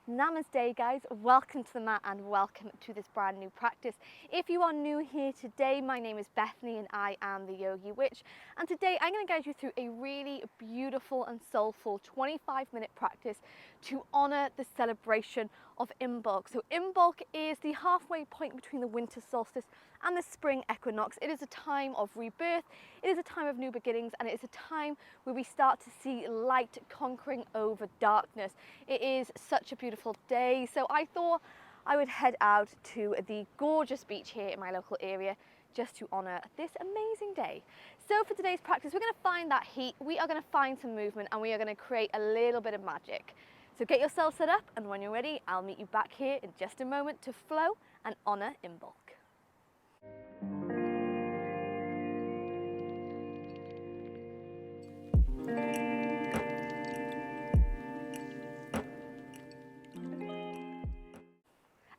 Namaste guys, welcome to the mat and welcome to this brand new practice. If you are new here today, my name is Bethany and I am the Yogi Witch, and today I'm going to guide you through a really beautiful and soulful 25-minute practice to honour the celebration of IMBOLC. So IMBOLC is the halfway point between the winter solstice and the spring equinox. It is a time of rebirth, it is a time of new beginnings, and it is a time where we start to see light conquering over darkness. It is such a beautiful day, so I thought I would head out to the gorgeous beach here in my local area just to honour this amazing day. So for today's practice, we're going to find that heat, we are going to find some movement, and we are going to create a little bit of magic. So get yourself set up, and when you're ready, I'll meet you back here in just a moment to flow and honour IMBOLC.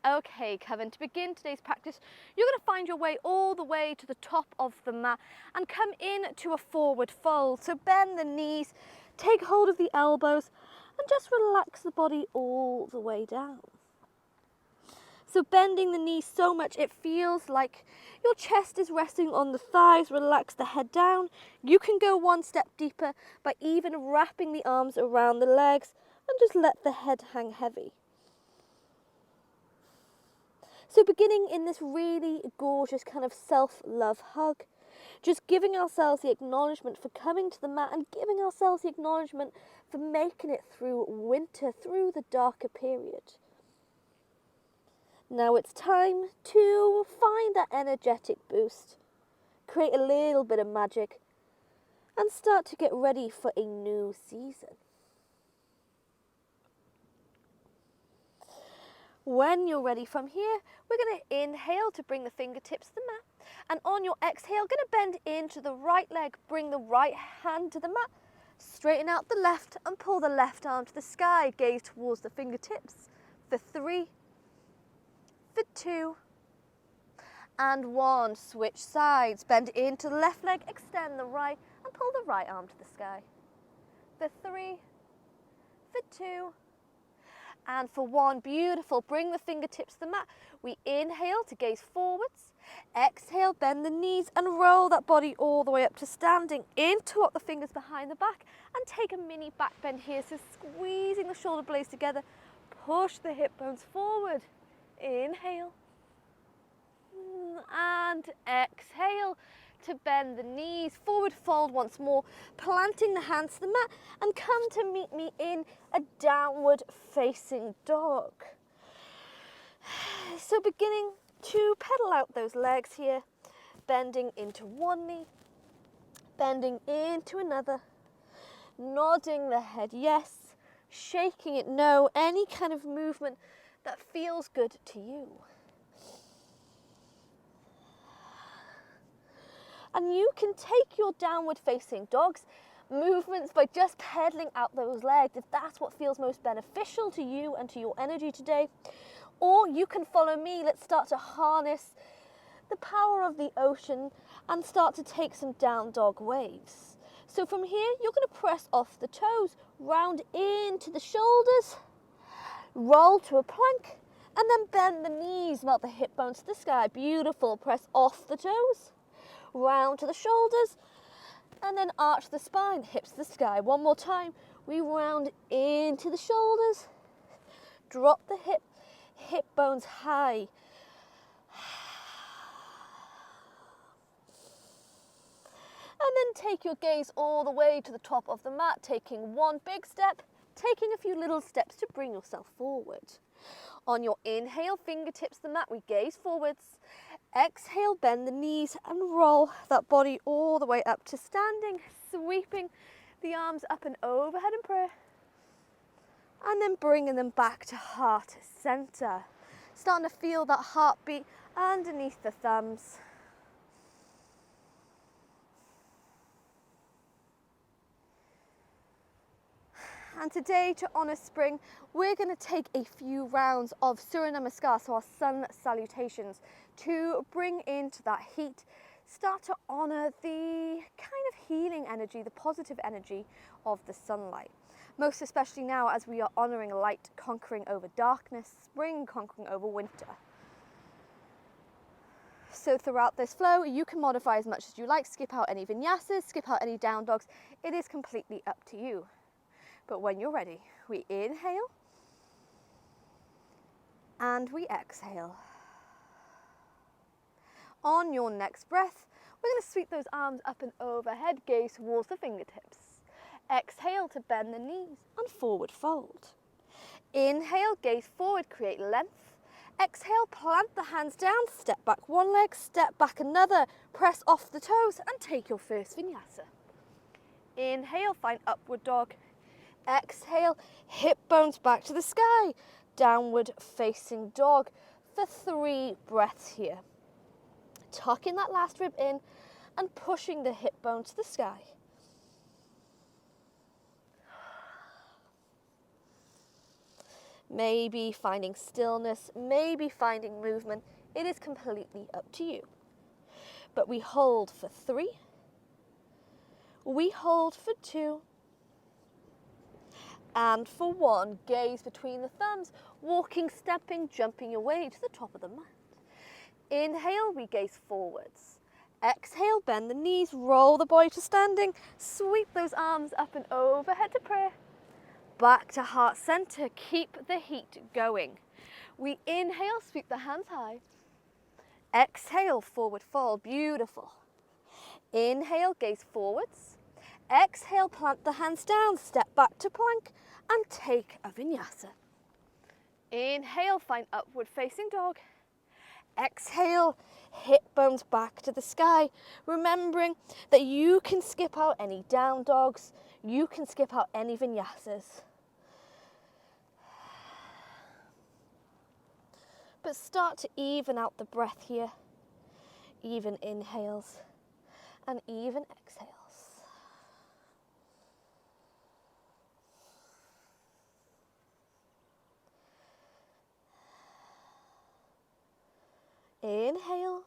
Okay, Coven, to begin today's practice, you're going to find your way all the way to the top of the mat and come in to a forward fold. So bend the knees, take hold of the elbows, and just relax the body all the way down. So bending the knees so much it feels like your chest is resting on the thighs. Relax the head down. You can go one step deeper by even wrapping the arms around the legs and just let the head hang heavy. So beginning in this really gorgeous kind of self-love hug, just giving ourselves the acknowledgement for coming to the mat and giving ourselves the acknowledgement for making it through winter, through the darker period. Now it's time to find that energetic boost, create a little bit of magic, and start to get ready for a new season. When you're ready from here, we're going to inhale to bring the fingertips to the mat. And on your exhale, going to bend into the right leg, bring the right hand to the mat, straighten out the left and pull the left arm to the sky, gaze towards the fingertips for 3, for 2, and 1. Switch sides, bend into the left leg, extend the right and pull the right arm to the sky. For 3, for 2, and for 1. Beautiful. Bring the fingertips to the mat. We inhale to gaze forwards. Exhale, bend the knees and roll that body all the way up to standing. Interlock the fingers behind the back and take a mini back bend here. So squeezing the shoulder blades together. Push the hip bones forward. Inhale. And exhale to bend the knees, forward fold once more, planting the hands to the mat, and come to meet me in a downward facing dog. So beginning to pedal out those legs here, bending into one knee, bending into another, nodding the head yes, shaking it no, any kind of movement that feels good to you. And you can take your downward facing dogs movements by just pedaling out those legs if that's what feels most beneficial to you and to your energy today. Or you can follow me. Let's start to harness the power of the ocean and start to take some down dog waves. So from here, you're going to press off the toes, round into the shoulders, roll to a plank, and then bend the knees, melt the hip bones to the sky. Beautiful. Press off the toes, round to the shoulders, and then arch the spine, hips to the sky. One more time. We round into the shoulders, drop the hip bones high. And then take your gaze all the way to the top of the mat, taking one big step, taking a few little steps to bring yourself forward. On your inhale, fingertips to the mat, we gaze forwards. Exhale, bend the knees and roll that body all the way up to standing, sweeping the arms up and overhead in prayer. And then bringing them back to heart center. Starting to feel that heartbeat underneath the thumbs. And today, to honour spring, we're going to take a few rounds of Surya Namaskar, so our sun salutations, to bring into that heat, start to honour the kind of healing energy, the positive energy of the sunlight. most especially now as we are honouring light conquering over darkness, spring conquering over winter. So throughout this flow, you can modify as much as you like, skip out any vinyasas, skip out any down dogs. It is completely up to you. But when you're ready, we inhale and we exhale. On your next breath, we're going to sweep those arms up and overhead, gaze towards the fingertips. Exhale to bend the knees and forward fold. Inhale, gaze forward, create length. Exhale, plant the hands down, step back one leg, step back another, press off the toes and take your first vinyasa. Inhale, find upward dog. Exhale, hip bones back to the sky, downward facing dog for 3 breaths here. Tucking that last rib in and pushing the hip bone to the sky. Maybe finding stillness, maybe finding movement. It is completely up to you. But we hold for 3. We hold for 2. And for 1, gaze between the thumbs, walking, stepping, jumping your way to the top of the mat. Inhale, we gaze forwards. Exhale, bend the knees, roll the body to standing, sweep those arms up and overhead to prayer. Back to heart center, keep the heat going. We inhale, sweep the hands high. Exhale, forward fold, beautiful. Inhale, gaze forwards. Exhale, plant the hands down, step back to plank and take a vinyasa. Inhale, find upward facing dog. Exhale, hip bones back to the sky, remembering that you can skip out any down dogs, you can skip out any vinyasas. But start to even out the breath here, even inhales and even exhales. Inhale.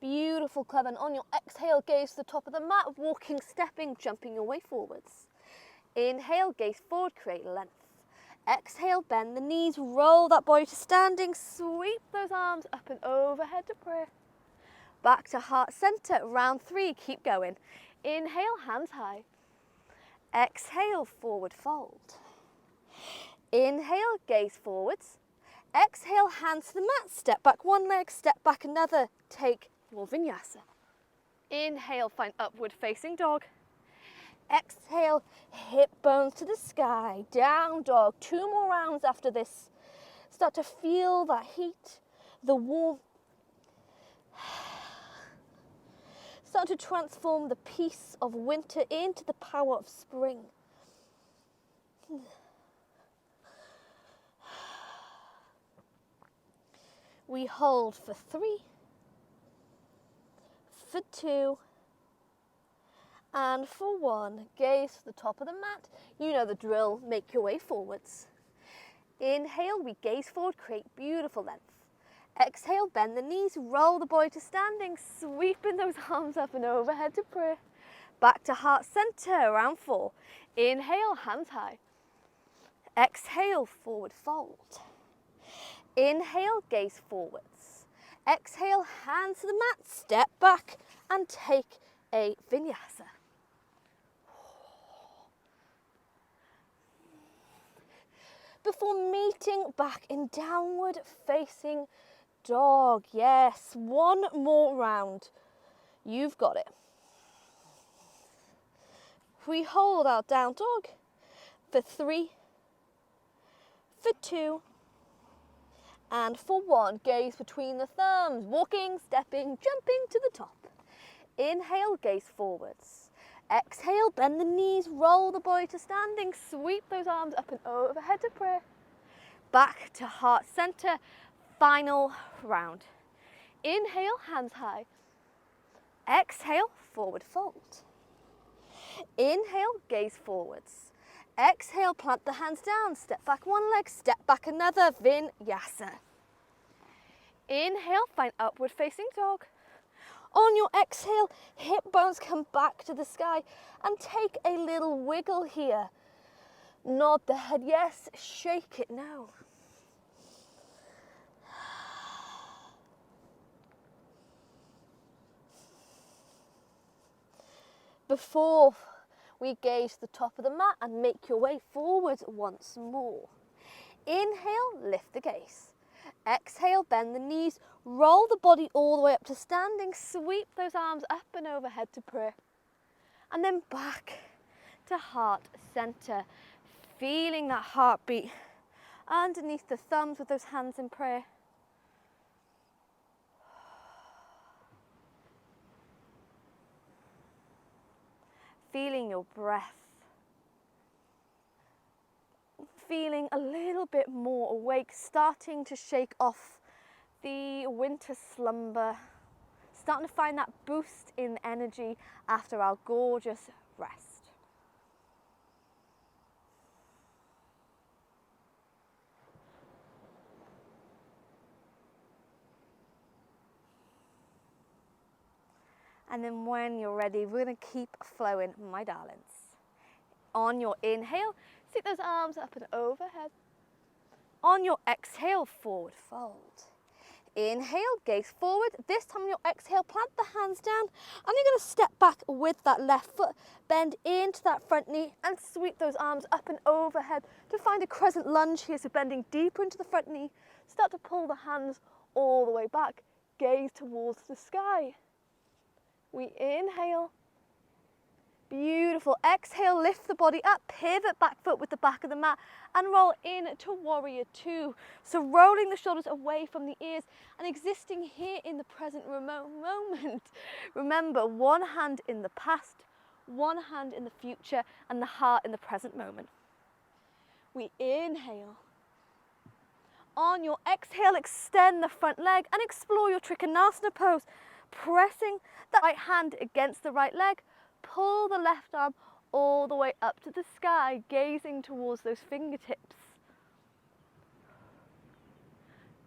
Beautiful, clever. And on your exhale, gaze to the top of the mat, walking, stepping, jumping your way forwards. Inhale, gaze forward, create length. Exhale, bend the knees, roll that body to standing, sweep those arms up and overhead to prayer. Back to heart center, round 3, keep going. Inhale, hands high. Exhale, forward fold. Inhale, gaze forwards. Exhale, hands to the mat, step back one leg, step back another, take your vinyasa. Inhale, find upward facing dog. Exhale, hip bones to the sky, down dog. 2 more rounds after this. Start to feel that heat, the warmth. Start to transform the peace of winter into the power of spring. We hold for 3, for 2, and for 1. Gaze to the top of the mat. You know the drill, make your way forwards. Inhale, we gaze forward, create beautiful length. Exhale, bend the knees, roll the body to standing, sweeping those arms up and overhead to prayer. Back to heart center, round 4. Inhale, hands high. Exhale, forward fold. Inhale, gaze forwards. Exhale, hands to the mat, step back and take a vinyasa. Before meeting back in downward facing dog. Yes, 1 more round. You've got it. We hold our down dog for 3, for 2, and for 1. Gaze between the thumbs, walking, stepping, jumping to the top. Inhale, gaze forwards. Exhale, bend the knees, roll the body to standing, sweep those arms up and overhead to prayer. Back to heart center, final round. Inhale, hands high. Exhale, forward fold. Inhale, gaze forwards. Exhale, plant the hands down, step back one leg, step back another, vinyasa. Inhale, find upward facing dog. On your exhale, hip bones come back to the sky and take a little wiggle here. Nod the head, yes. Shake it, no. Before we gaze to the top of the mat and make your way forward once more. Inhale, lift the gaze. Exhale, bend the knees, roll the body all the way up to standing, sweep those arms up and overhead to prayer. And then back to heart center, feeling that heartbeat underneath the thumbs with those hands in prayer. Feeling your breath. Feeling a little bit more awake, starting to shake off the winter slumber, starting to find that boost in energy after our gorgeous rest. And then when you're ready, we're going to keep flowing, my darlings. On your inhale, stick those arms up and overhead. On your exhale, forward fold. Inhale, gaze forward. This time on your exhale, plant the hands down. And you're going to step back with that left foot. Bend into that front knee and sweep those arms up and overhead to find a crescent lunge here. So bending deeper into the front knee. Start to pull the hands all the way back. Gaze towards the sky. We inhale. Beautiful. Exhale, lift the body up, pivot back foot with the back of the mat and roll in to warrior two. So rolling the shoulders away from the ears and existing here in the present moment. Remember, one hand in the past, one hand in the future and the heart in the present moment. We inhale. On your exhale, extend the front leg and explore your Trikonasana pose. Pressing the right hand against the right leg, pull the left arm all the way up to the sky, gazing towards those fingertips.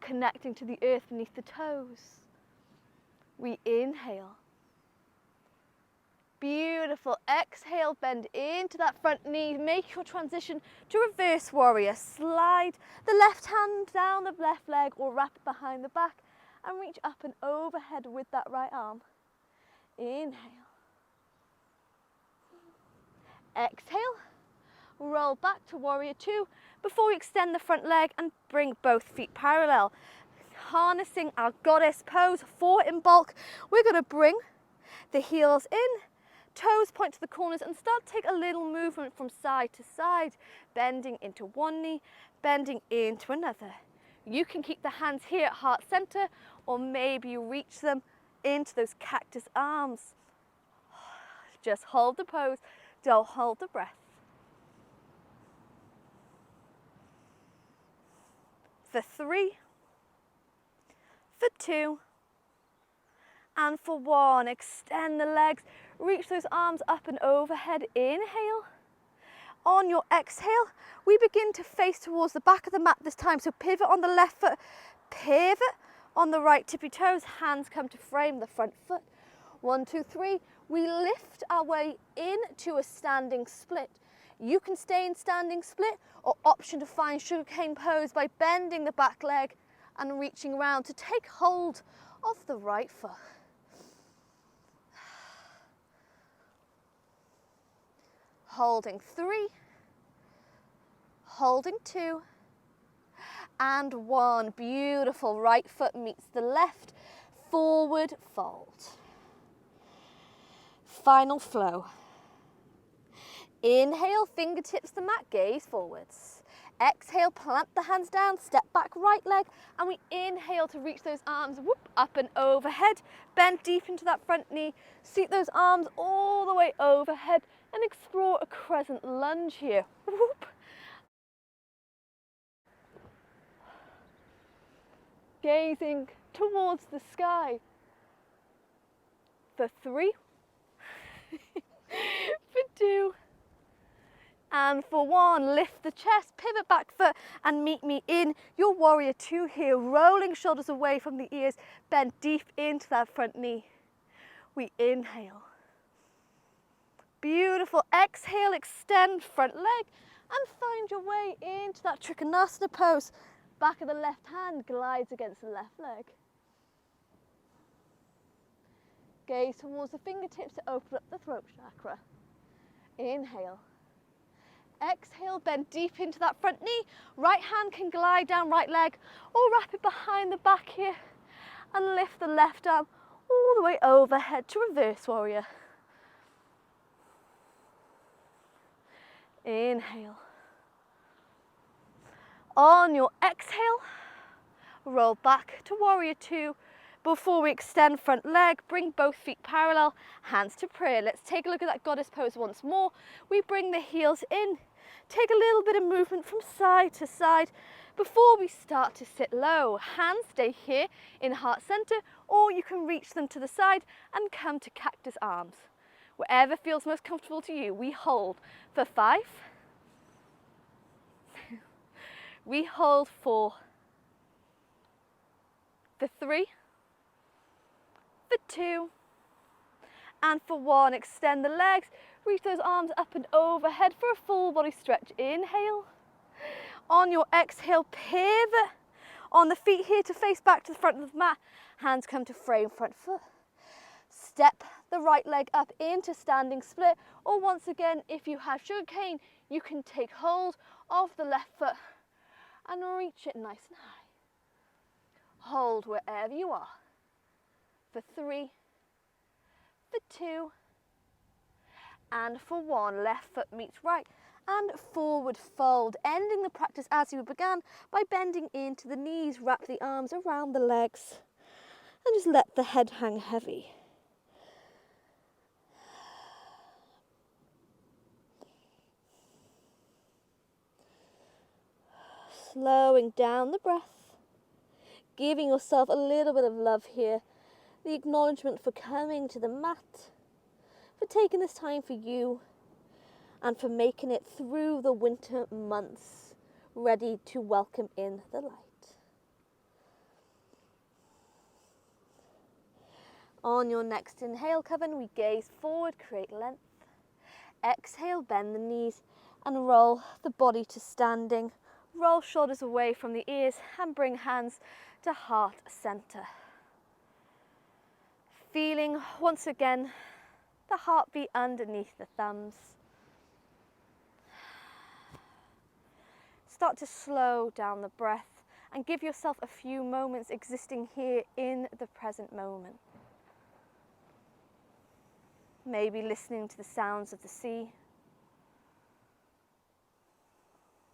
Connecting to the earth beneath the toes. We inhale. Beautiful. Exhale, bend into that front knee. Make your transition to reverse warrior. Slide the left hand down the left leg or wrap it behind the back and reach up and overhead with that right arm. Inhale. Exhale. Roll back to warrior two before we extend the front leg and bring both feet parallel. Harnessing our goddess pose for IMBOLC, we're going to bring the heels in, toes point to the corners and start to take a little movement from side to side, bending into one knee, bending into another. You can keep the hands here at heart center or maybe you reach them into those cactus arms. Just hold the pose, don't hold the breath. For 3, for 2, and for 1. Extend the legs, reach those arms up and overhead. Inhale. On your exhale, we begin to face towards the back of the mat this time. So pivot on the left foot, pivot on the right tippy toes, hands come to frame the front foot. 1, 2, 3, we lift our way into a standing split. You can stay in standing split or option to find sugarcane pose by bending the back leg and reaching around to take hold of the right foot. Holding 3, holding 2, and 1. Beautiful. Right foot meets the left, forward fold. Final flow. Inhale, fingertips to mat, gaze forwards. Exhale, plant the hands down, step back right leg, and we inhale to reach those arms whoop, up and overhead. Bend deep into that front knee, seat those arms all the way overhead and explore a crescent lunge here. Whoop. Gazing towards the sky. For 3, for 2, and for 1. Lift the chest, pivot back foot and meet me in your warrior 2 here, rolling shoulders away from the ears, bend deep into that front knee. We inhale. Beautiful. Exhale, extend front leg and find your way into that Trikonasana pose. Back of the left hand glides against the left leg. Gaze towards the fingertips to open up the throat chakra. Inhale. Exhale, bend deep into that front knee. Right hand can glide down right leg or wrap it behind the back here and lift the left arm all the way overhead to reverse warrior. Inhale. On your exhale, roll back to warrior two. Before we extend front leg, bring both feet parallel, hands to prayer. Let's take a look at that goddess pose once more. We bring the heels in, take a little bit of movement from side to side before we start to sit low. Hands stay here in heart center, or you can reach them to the side and come to cactus arms. Whatever feels most comfortable to you. We hold for 5. We hold for 3, for 2, and for 1. Extend the legs, reach those arms up and overhead for a full body stretch. Inhale. On your exhale, pivot on the feet here to face back to the front of the mat. Hands come to frame front foot. Step the right leg up into standing split, or once again, if you have sugar cane, you can take hold of the left foot and reach it nice and high. Hold wherever you are for 3, for 2, and for 1. Left foot meets right and forward fold, ending the practice as you began by bending into the knees. Wrap the arms around the legs and just let the head hang heavy. Slowing down the breath, giving yourself a little bit of love here, the acknowledgement for coming to the mat, for taking this time for you, and for making it through the winter months, ready to welcome in the light. On your next inhale, Coven, we gaze forward, create length. Exhale, bend the knees and roll the body to standing. Roll shoulders away from the ears and bring hands to heart center. Feeling once again the heartbeat underneath the thumbs. Start to slow down the breath and give yourself a few moments existing here in the present moment. Maybe listening to the sounds of the sea.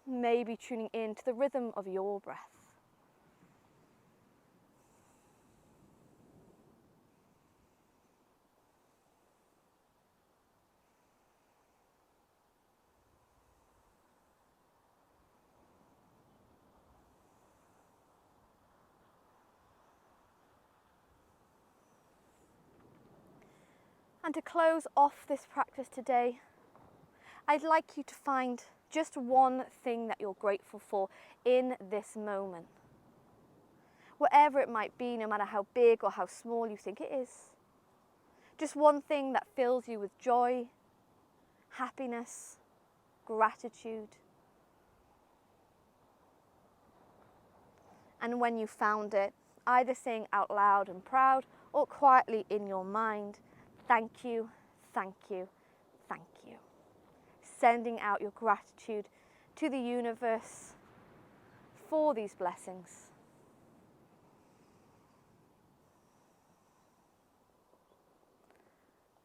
Maybe tuning in to the rhythm of your breath. And to close off this practice today, I'd like you to find just one thing that you're grateful for in this moment. Whatever it might be, no matter how big or how small you think it is. Just one thing that fills you with joy, happiness, gratitude. And when you found it, either saying out loud and proud or quietly in your mind, thank you, thank you, thank you. Sending out your gratitude to the universe for these blessings.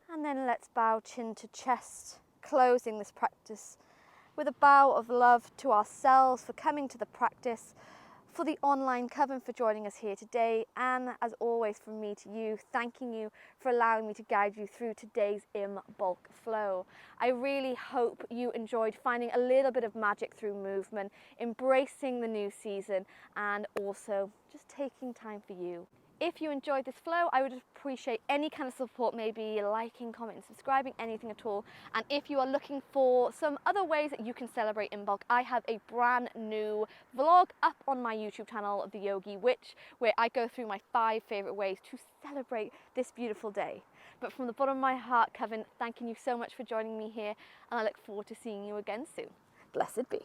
And then let's bow chin to chest, closing this practice with a bow of love to ourselves for coming to the practice, for the online coven for joining us here today, and as always from me to you, thanking you for allowing me to guide you through today's IMBOLC flow. I really hope you enjoyed finding a little bit of magic through movement, embracing the new season, and also just taking time for you. If you enjoyed this flow, I would appreciate any kind of support, maybe liking, commenting, subscribing, anything at all. And if you are looking for some other ways that you can celebrate IMBOLC, I have a brand new vlog up on my YouTube channel, The Yogi Witch, where I go through my 5 favorite ways to celebrate this beautiful day. But from the bottom of my heart, Coven, thanking you so much for joining me here, and I look forward to seeing you again soon. Blessed be.